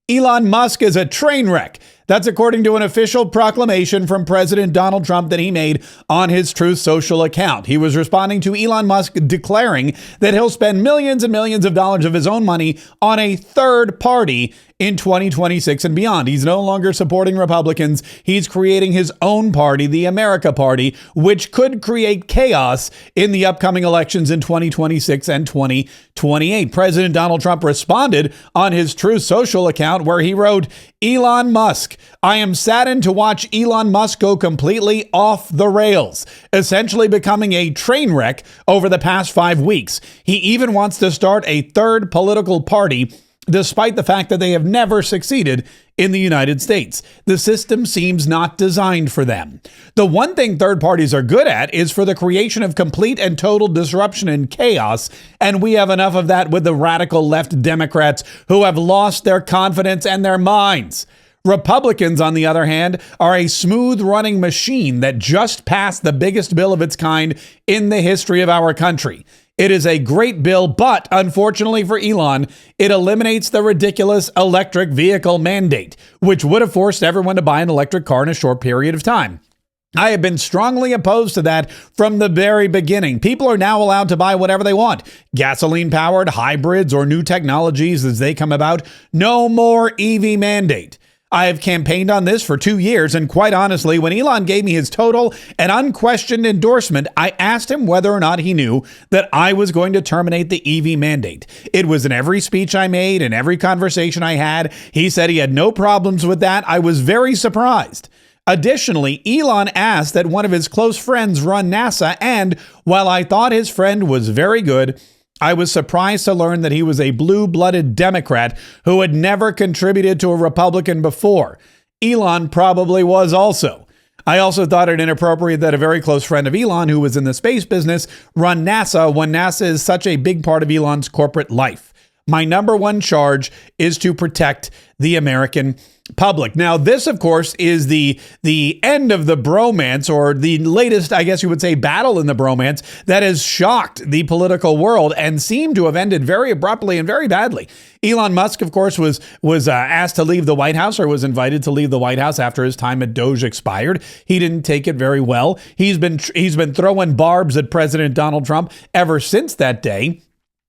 Elon Musk is a train wreck. That's according to an official proclamation from President Donald Trump that he made on his Truth Social account. He was responding to Elon Musk declaring that he'll spend millions and millions of dollars of his own money on a third party in 2026 and beyond. He's no longer supporting Republicans. He's creating his own party, the America Party, which could create chaos in the upcoming elections in 2026 and 2028. President Donald Trump responded on his Truth Social account where he wrote, Elon Musk, I am saddened to watch Elon Musk go completely off the rails, essentially becoming a train wreck over the past 5 weeks. He even wants to start a third political party, despite the fact that they have never succeeded in the United States. The system seems not designed for them. The one thing third parties are good at is for the creation of complete and total disruption and chaos, and we have enough of that with the radical left Democrats who have lost their confidence and their minds. Republicans, on the other hand, are a smooth-running machine that just passed the biggest bill of its kind in the history of our country. It is a great bill, but unfortunately for Elon, it eliminates the ridiculous electric vehicle mandate, which would have forced everyone to buy an electric car in a short period of time. I have been strongly opposed to that from the very beginning. People are now allowed to buy whatever they want. Gasoline-powered, hybrids, or new technologies as they come about. No more EV mandate. I have campaigned on this for 2 years, and quite honestly, when Elon gave me his total and unquestioned endorsement, I asked him whether or not he knew that I was going to terminate the EV mandate. It was in every speech I made, in every conversation I had. He said he had no problems with that. I was very surprised. Additionally, Elon asked that one of his close friends run NASA, and while I thought his friend was very good, I was surprised to learn that he was a blue-blooded Democrat who had never contributed to a Republican before. Elon probably was also. I also thought it inappropriate that a very close friend of Elon, who was in the space business, run NASA when NASA is such a big part of Elon's corporate life. My number one charge is to protect the American public. Now, this, of course, is the end of the bromance, or the latest, I guess you would say, battle in the bromance that has shocked the political world and seemed to have ended very abruptly and very badly. Elon Musk, of course, was asked to leave the White House, or was invited to leave the White House after his time at Doge expired. He didn't take it very well. He's been throwing barbs at President Donald Trump ever since that day.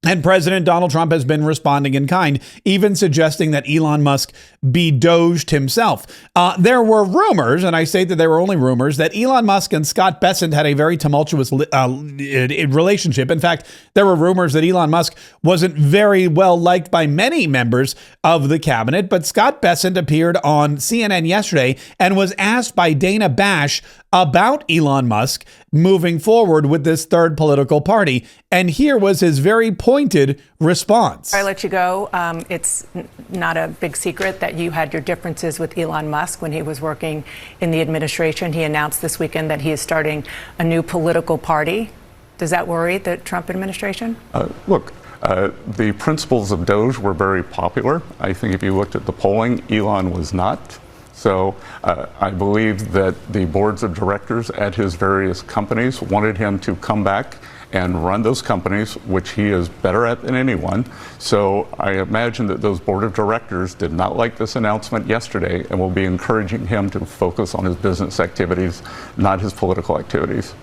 And President Donald Trump has been responding in kind, even suggesting that Elon Musk be doged himself. There were rumors, and I say that there were only rumors, that Elon Musk and Scott Bessent had a very tumultuous relationship. In fact, there were rumors that Elon Musk wasn't very well liked by many members of the cabinet, but Scott Bessent appeared on CNN yesterday and was asked by Dana Bash about Elon Musk moving forward with this third political party. And here was his very pointed response. I let you go. It's not a big secret that you had your differences with Elon Musk when he was working in the administration. He announced this weekend that he is starting a new political party. Does that worry the Trump administration? Look, the principles of Doge were very popular. I think if you looked at the polling, Elon was not. So I believe that the boards of directors at his various companies wanted him to come back and run those companies, which he is better at than anyone. So I imagine that those board of directors did not like this announcement yesterday and will be encouraging him to focus on his business activities, not his political activities.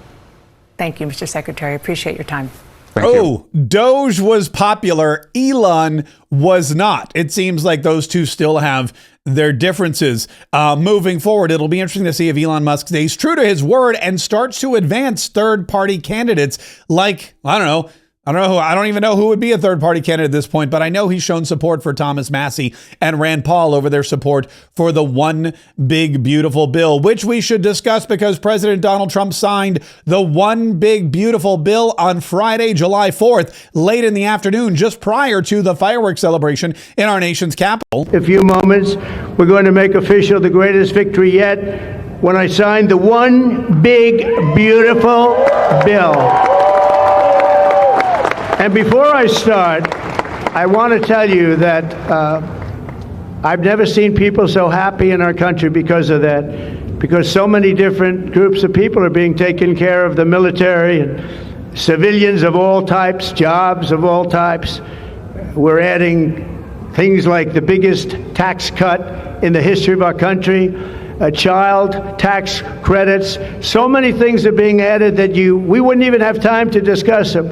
Thank you, Mr. Secretary. Appreciate your time. Doge was popular. Elon was not. It seems like those two still have their differences. Moving forward, it'll be interesting to see if Elon Musk stays true to his word and starts to advance third-party candidates like, I don't even know who would be a third-party candidate at this point, but I know he's shown support for Thomas Massie and Rand Paul over their support for the One Big Beautiful Bill, which we should discuss because President Donald Trump signed the One Big Beautiful Bill on Friday, July 4th, late in the afternoon, just prior to the fireworks celebration in our nation's capital. In a few moments, we're going to make official the greatest victory yet when I signed the One Big Beautiful Bill. And before I start, I want to tell you that I've never seen people so happy in our country because of that, because so many different groups of people are being taken care of, the military and civilians of all types, jobs of all types. We're adding things like the biggest tax cut in the history of our country, child tax credits. So many things are being added that we wouldn't even have time to discuss them.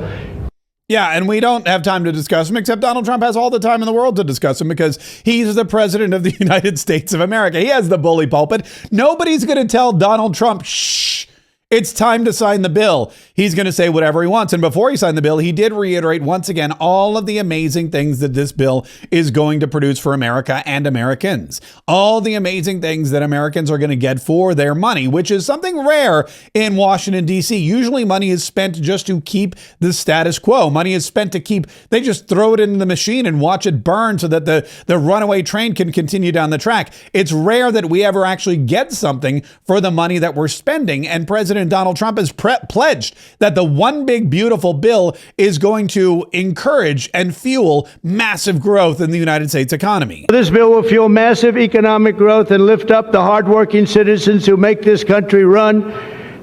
Yeah, and we don't have time to discuss him, except Donald Trump has all the time in the world to discuss him because he's the president of the United States of America. He has the bully pulpit. Nobody's going to tell Donald Trump, shh, it's time to sign the bill. He's going to say whatever he wants. And before he signed the bill, he did reiterate once again all of the amazing things that this bill is going to produce for America and Americans. All the amazing things that Americans are going to get for their money, which is something rare in Washington, D.C. Usually money is spent just to keep the status quo. Money is spent to keep, they just throw it in the machine and watch it burn so that the runaway train can continue down the track. It's rare that we ever actually get something for the money that we're spending. And President Donald Trump has pledged that the one big beautiful bill is going to encourage and fuel massive growth in the United States economy. This bill will fuel massive economic growth and lift up the hardworking citizens who make this country run.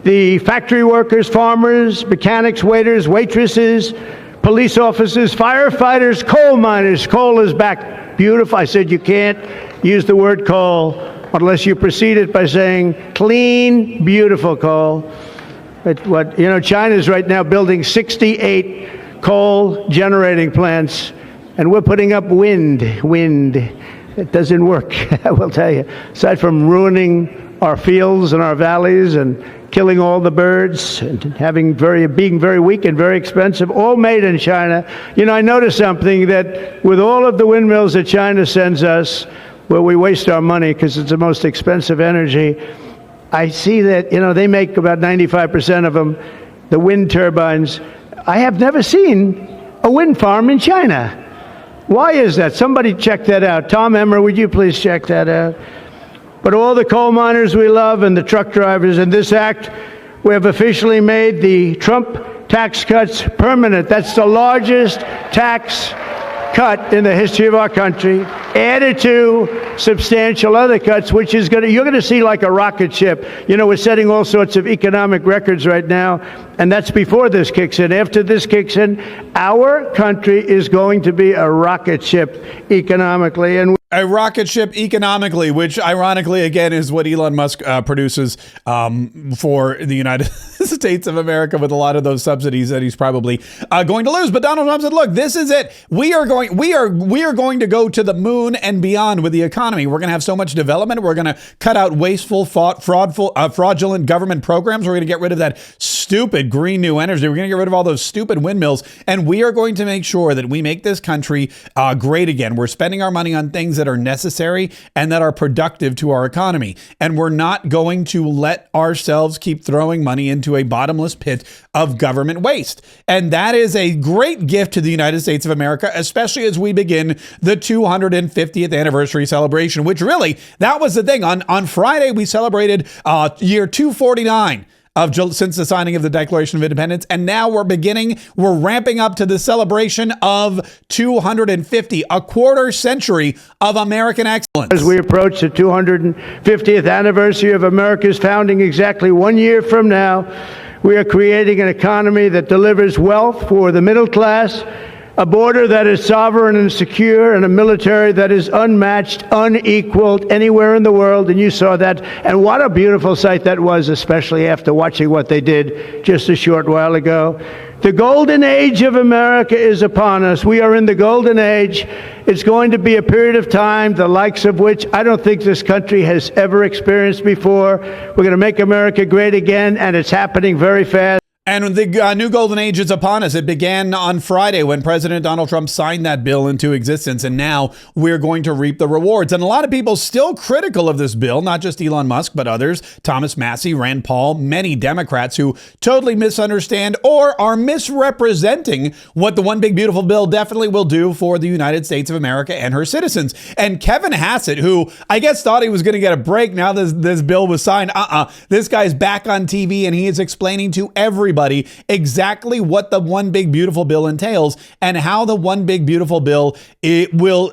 The factory workers, farmers, mechanics, waiters, waitresses, police officers, firefighters, coal miners. Coal is back. Beautiful. I said you can't use the word coal unless you precede it by saying clean, beautiful coal. China's right now building 68 coal generating plants, and we're putting up wind. It doesn't work, I will tell you. Aside from ruining our fields and our valleys and killing all the birds and being very weak and very expensive, all made in China. I noticed something, that with all of the windmills that China sends us, where we waste our money because it's the most expensive energy, I see that, they make about 95% of them, the wind turbines. I have never seen a wind farm in China. Why is that? Somebody check that out. Tom Emmer, would you please check that out? But all the coal miners we love and the truck drivers, in this act, we have officially made the Trump tax cuts permanent. That's the largest tax cut in the history of our country, added to substantial other cuts, which is you're going to see like a rocket ship. We're setting all sorts of economic records right now, and that's before this kicks in. After this kicks in, our country is going to be a rocket ship economically. And a rocket ship economically, which ironically, again, is what Elon Musk produces for the United States of America with a lot of those subsidies that he's probably going to lose. But Donald Trump said, look, this is it. We are going to go to the moon and beyond with the economy. We're going to have so much development. We're going to cut out wasteful, fraudulent government programs. We're going to get rid of that stupid green new energy. We're going to get rid of all those stupid windmills. And we are going to make sure that we make this country great again. We're spending our money on things that are necessary and that are productive to our economy. And we're not going to let ourselves keep throwing money into a bottomless pit of government waste. And that is a great gift to the United States of America, especially as we begin the 250th anniversary celebration, which really, that was the thing. On Friday, we celebrated year 249 since the signing of the Declaration of Independence. And now we're ramping up to the celebration of 250, a quarter century of American excellence. As we approach the 250th anniversary of America's founding exactly 1 year from now, we are creating an economy that delivers wealth for the middle class, a border that is sovereign and secure, and a military that is unmatched, unequaled anywhere in the world. And you saw that. And what a beautiful sight that was, especially after watching what they did just a short while ago. The golden age of America is upon us. We are in the golden age. It's going to be a period of time, the likes of which I don't think this country has ever experienced before. We're going to make America great again, and it's happening very fast. And the new golden age is upon us. It began on Friday when President Donald Trump signed that bill into existence. And now we're going to reap the rewards. And a lot of people still critical of this bill, not just Elon Musk, but others, Thomas Massie, Rand Paul, many Democrats who totally misunderstand or are misrepresenting what the one big beautiful bill definitely will do for the United States of America and her citizens. And Kevin Hassett, who I guess thought he was going to get a break now this bill was signed. This guy's back on TV and he is explaining to everybody everybody exactly what the One Big Beautiful Bill entails and how the One Big Beautiful Bill will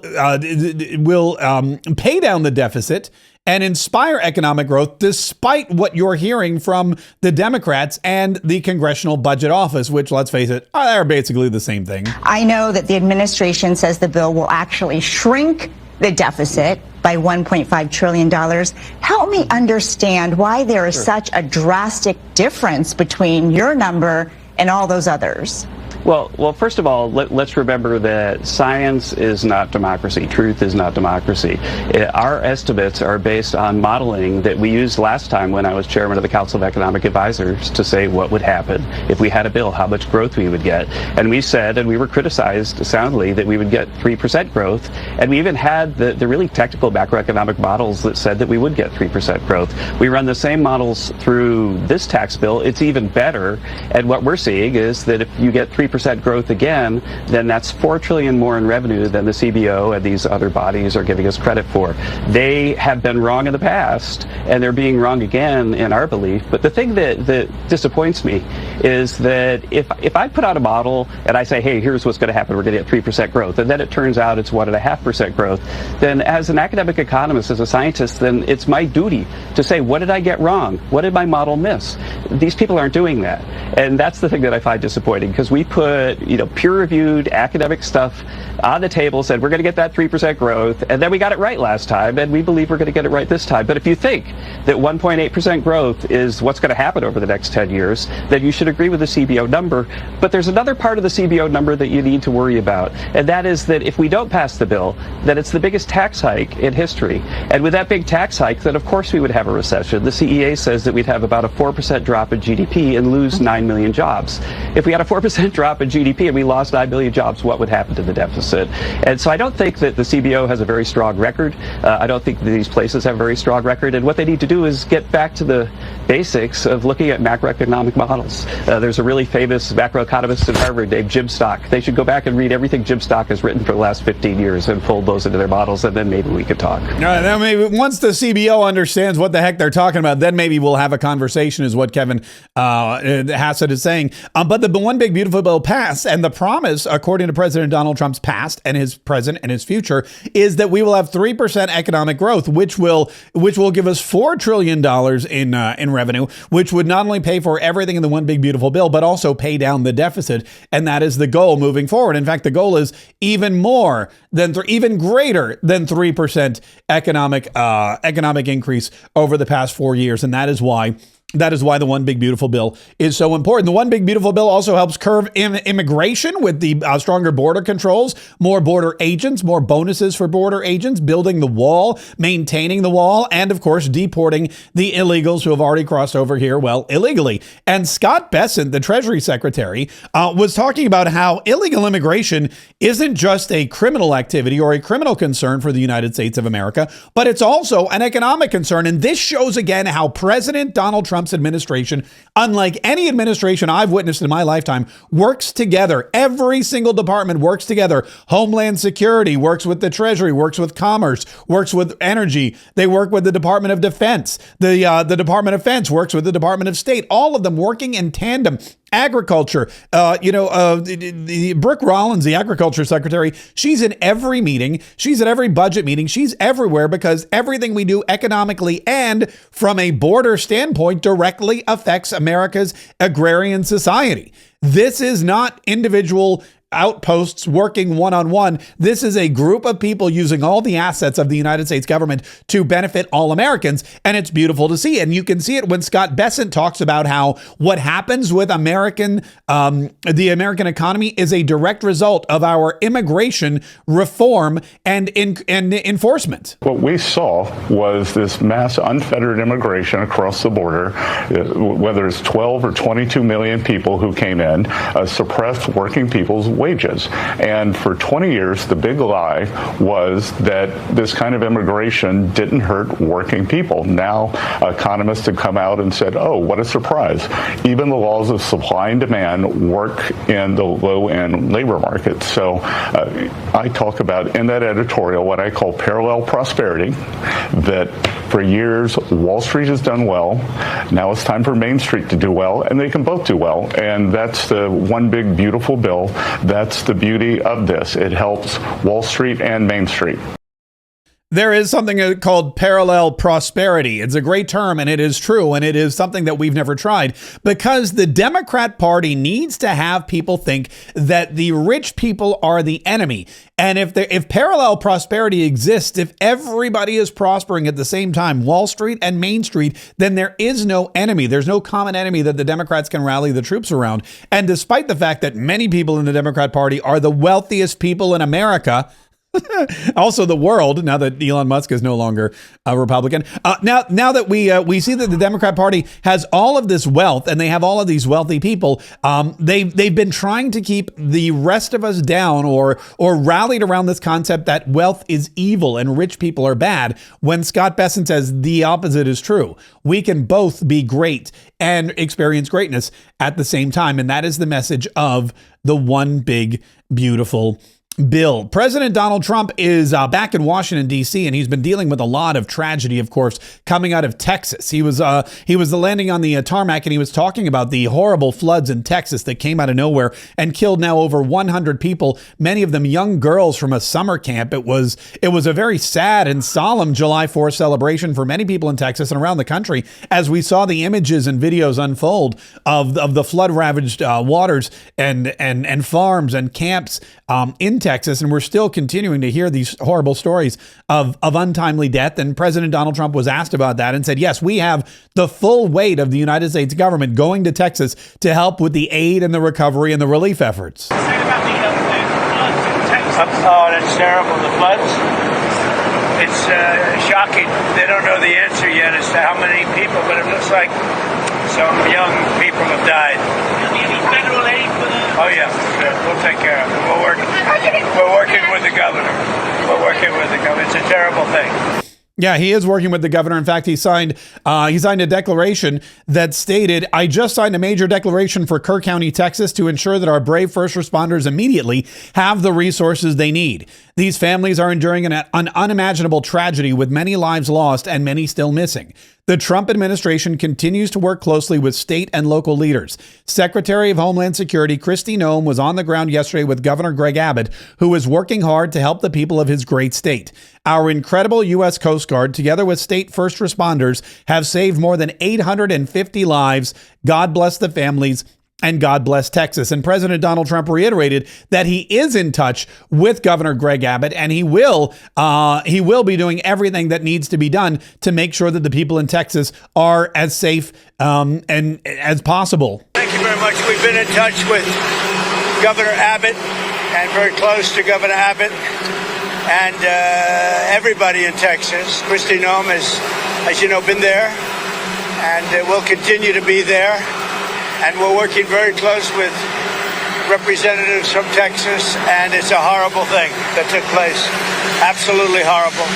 pay down the deficit and inspire economic growth, despite what you're hearing from the Democrats and the Congressional Budget Office, which, let's face it, are basically the same thing. I know that the administration says the bill will actually shrink the deficit by $1.5 trillion. Help me understand why there is such a drastic difference between your number and all those others. Well, first of all, let's remember that science is not democracy. Truth is not democracy. Our estimates are based on modeling that we used last time when I was chairman of the Council of Economic Advisors to say what would happen if we had a bill, how much growth we would get. And we said, and we were criticized soundly, that we would get 3% growth. And we even had the really technical macroeconomic models that said that we would get 3% growth. We run the same models through this tax bill. It's even better. And what we're seeing is that if you get 3% growth again, then that's $4 trillion more in revenue than the CBO and these other bodies are giving us credit for. They have been wrong in the past, and they're being wrong again in our belief. But the thing that disappoints me is that if I put out a model and I say, hey, here's what's going to happen, we're going to get 3% growth, and then it turns out it's 1.5% growth, then as an academic economist, as a scientist, then it's my duty to say, what did I get wrong? What did my model miss? These people aren't doing that. And that's the thing that I find disappointing, because we put peer-reviewed academic stuff on the table, said we're going to get that 3% growth, and then we got it right last time, and we believe we're going to get it right this time. But if you think that 1.8% growth is what's going to happen over the next 10 years, then you should agree with the CBO number. But there's another part of the CBO number that you need to worry about, and that is that if we don't pass the bill, that it's the biggest tax hike in history. And with that big tax hike, then of course we would have a recession. The CEA says that we'd have about a 4% drop in GDP and lose 9 million jobs. If we had a 4% drop in GDP and we lost 9 million jobs, what would happen to the deficit? And so I don't think that the CBO has a very strong record. I don't think that these places have a very strong record. And what they need to do is get back to the basics of looking at macroeconomic models. There's a really famous macroeconomist at Harvard named Jim Stock. They should go back and read everything Jim Stock has written for the last 15 years and fold those into their models, and then maybe we could talk. Now maybe once the CBO understands what the heck they're talking about, then maybe we'll have a conversation, is what Kevin Hassett is saying. But the One Big Beautiful Bill passed, and the promise, according to President Donald Trump's past and his present and his future, is that we will have 3% economic growth, which will give us $4 trillion in revenue, which would not only pay for everything in the One Big Beautiful Bill, but also pay down the deficit. And that is the goal moving forward. In fact, the goal is even greater than 3% economic increase over the past 4 years. And that is why the One Big Beautiful Bill is so important. The One Big Beautiful Bill also helps curb immigration with the stronger border controls, more border agents, more bonuses for border agents, building the wall, maintaining the wall, and of course, deporting the illegals who have already crossed over here, illegally. And Scott Bessent, the Treasury Secretary, was talking about how illegal immigration isn't just a criminal activity or a criminal concern for the United States of America, but it's also an economic concern. And this shows again how President Donald Trump's administration, unlike any administration I've witnessed in my lifetime, works together. Every single department works together. Homeland Security works with the Treasury, works with Commerce, works with Energy. They work with the Department of Defense. The Department of Defense works with the Department of State. All of them working in tandem. Agriculture, the Brooke Rollins, the Agriculture Secretary, she's in every meeting. She's at every budget meeting. She's everywhere because everything we do economically and from a border standpoint directly affects America's agrarian society. This is not individual outposts working one-on-one. This is a group of people using all the assets of the United States government to benefit all Americans, and it's beautiful to see. And you can see it when Scott Bessent talks about how what happens with the American economy is a direct result of our immigration reform and enforcement. What we saw was this mass unfettered immigration across the border, whether it's 12 or 22 million people who came in, suppressed working people's wages. And for 20 years, the big lie was that this kind of immigration didn't hurt working people. Now, economists have come out and said, oh, what a surprise. Even the laws of supply and demand work in the low-end labor market. So I talk about in that editorial what I call parallel prosperity, that For years, Wall Street has done well. Now it's time for Main Street to do well, and they can both do well. And that's the one big, beautiful bill. That's the beauty of this. It helps Wall Street and Main Street. There is something called parallel prosperity. It's a great term, and it is true, and it is something that we've never tried, because the Democrat Party needs to have people think that the rich people are the enemy. And if parallel prosperity exists, if everybody is prospering at the same time, Wall Street and Main Street, then there is no enemy. There's no common enemy that the Democrats can rally the troops around. And despite the fact that many people in the Democrat Party are the wealthiest people in America, also the world, now that Elon Musk is no longer a Republican. Now that we see that the Democrat Party has all of this wealth and they have all of these wealthy people, they've been trying to keep the rest of us down or rallied around this concept that wealth is evil and rich people are bad, when Scott Besson says the opposite is true. We can both be great and experience greatness at the same time. And that is the message of the one big, beautiful bill. President Donald Trump is back in Washington, D.C., and he's been dealing with a lot of tragedy, of course, coming out of Texas. He was landing on the tarmac, and he was talking about the horrible floods in Texas that came out of nowhere and killed now over 100 people, many of them young girls from a summer camp. It was a very sad and solemn July 4th celebration for many people in Texas and around the country as we saw the images and videos unfold of the flood-ravaged waters and farms and camps in Texas, and we're still continuing to hear these horrible stories of untimely death. And President Donald Trump was asked about that and said, yes, we have the full weight of the United States government going to Texas to help with the aid and the recovery and the relief efforts. Oh, that's terrible, the floods. It's shocking. They don't know the answer yet as to how many people, but it looks like some young people have died. Any federal aid for the... Oh, yeah, sure. We'll take care of it. We're working with the governor. It's a terrible thing. Yeah, he is working with the governor. In fact, he signed a declaration that stated, "I just signed a major declaration for Kerr County, Texas, to ensure that our brave first responders immediately have the resources they need. These families are enduring an unimaginable tragedy with many lives lost and many still missing. The Trump administration continues to work closely with state and local leaders. Secretary of Homeland Security Kristi Noem was on the ground yesterday with Governor Greg Abbott, who is working hard to help the people of his great state. Our incredible U.S. Coast Guard, together with state first responders, have saved more than 850 lives. God bless the families. And God bless Texas." And President Donald Trump reiterated that he is in touch with Governor Greg Abbott, and he will be doing everything that needs to be done to make sure that the people in Texas are as safe and as possible. Thank you very much. We've been in touch with Governor Abbott and very close to Governor Abbott and everybody in Texas. Kristi Noem has, as you know, been there and will continue to be there. And we're working very close with representatives from Texas, and it's a horrible thing that took place. Absolutely horrible.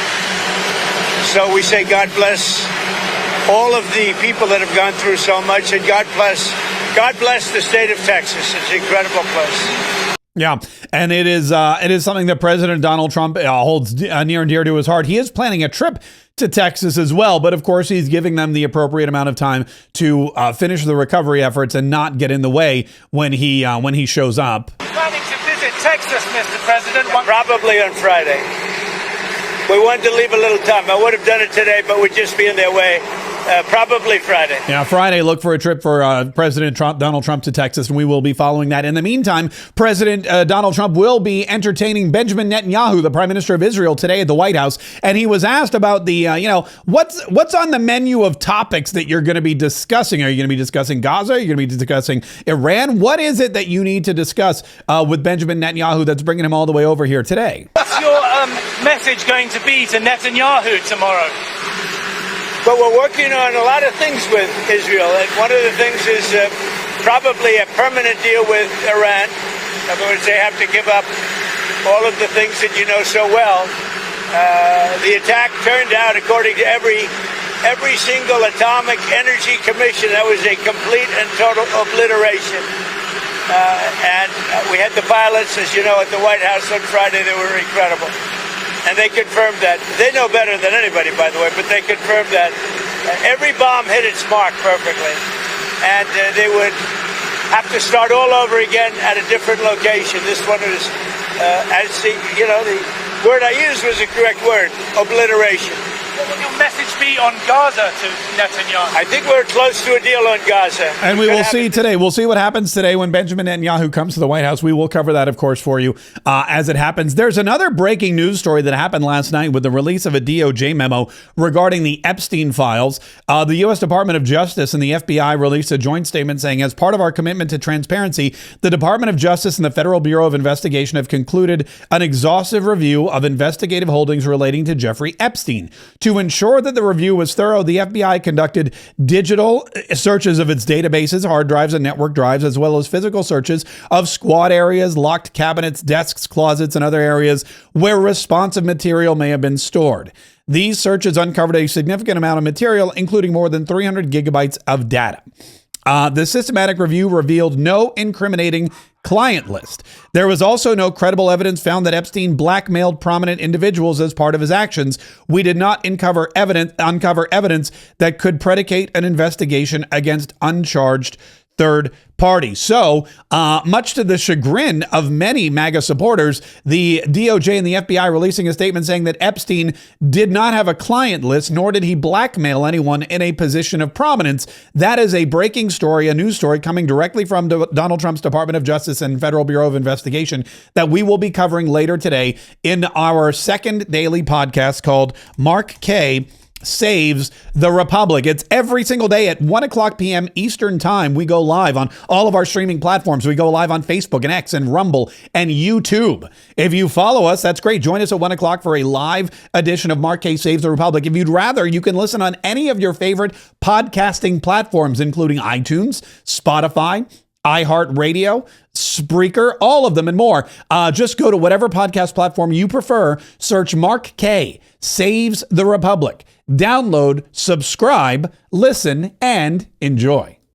So we say God bless all of the people that have gone through so much, and God bless the state of Texas. It's an incredible place. Yeah, and it is something that President Donald Trump holds near and dear to his heart. He is planning a trip to Texas as well, but of course he's giving them the appropriate amount of time to finish the recovery efforts and not get in the way when he shows up. Planning to visit Texas, Mr. President? Probably on Friday. We wanted to leave a little time. I would have done it today, but we'd just be in their way. Probably Friday. Yeah, Friday, look for a trip for President Donald Trump to Texas, and we will be following that. In the meantime, President Donald Trump will be entertaining Benjamin Netanyahu, the Prime Minister of Israel, today at the White House. And he was asked about the, what's on the menu of topics that you're going to be discussing? Are you going to be discussing Gaza? Are you going to be discussing Iran? What is it that you need to discuss with Benjamin Netanyahu that's bringing him all the way over here today? What's your message going to be to Netanyahu tomorrow? But we're working on a lot of things with Israel, and one of the things is probably a permanent deal with Iran. In other words, they have to give up all of the things that you know so well. The attack turned out, according to every single Atomic Energy Commission, that was a complete and total obliteration. And we had the pilots, as you know, at the White House on Friday. They were incredible. and they confirmed that. They know better than anybody, by the way, but they confirmed that every bomb hit its mark perfectly, and they would have to start all over again at a different location. This one was, the word I used was the correct word: obliteration. What will your message be on Gaza to Netanyahu? I think we're close to a deal on Gaza. And we will see today. We'll see what happens today when Benjamin Netanyahu comes to the White House. We will cover that, of course, for you as it happens. There's another breaking news story that happened last night with the release of a DOJ memo regarding the Epstein files. The U.S. Department of Justice and the FBI released a joint statement saying, as part of our commitment to transparency, the Department of Justice and the Federal Bureau of Investigation have concluded an exhaustive review of investigative holdings relating to Jeffrey Epstein. To ensure that the review was thorough, the FBI conducted digital searches of its databases, hard drives, and network drives, as well as physical searches of squad areas, locked cabinets, desks, closets, and other areas where responsive material may have been stored. These searches uncovered a significant amount of material, including more than 300 gigabytes of data. The systematic review revealed no incriminating client list. There was also no credible evidence found that Epstein blackmailed prominent individuals as part of his actions. We did not uncover evidence that could predicate an investigation against uncharged third party. So, much to the chagrin of many MAGA supporters, the DOJ and the FBI releasing a statement saying that Epstein did not have a client list, nor did he blackmail anyone in a position of prominence. That is a breaking story, a news story coming directly from Donald Trump's Department of Justice and Federal Bureau of Investigation that we will be covering later today in our second daily podcast called Mark Kaye Saves the Republic. It's every single day at 1 o'clock p.m. Eastern Time. We go live on all of our streaming platforms. We go live on Facebook and X and Rumble and YouTube. If you follow us, that's great. Join us at 1 o'clock for a live edition of Mark Kaye Saves the Republic. If you'd rather, you can listen on any of your favorite podcasting platforms, including iTunes, Spotify, iHeartRadio, Spreaker, all of them and more. Just go to whatever podcast platform you prefer, search Mark Kaye Saves the Republic. Download, subscribe, listen, and enjoy.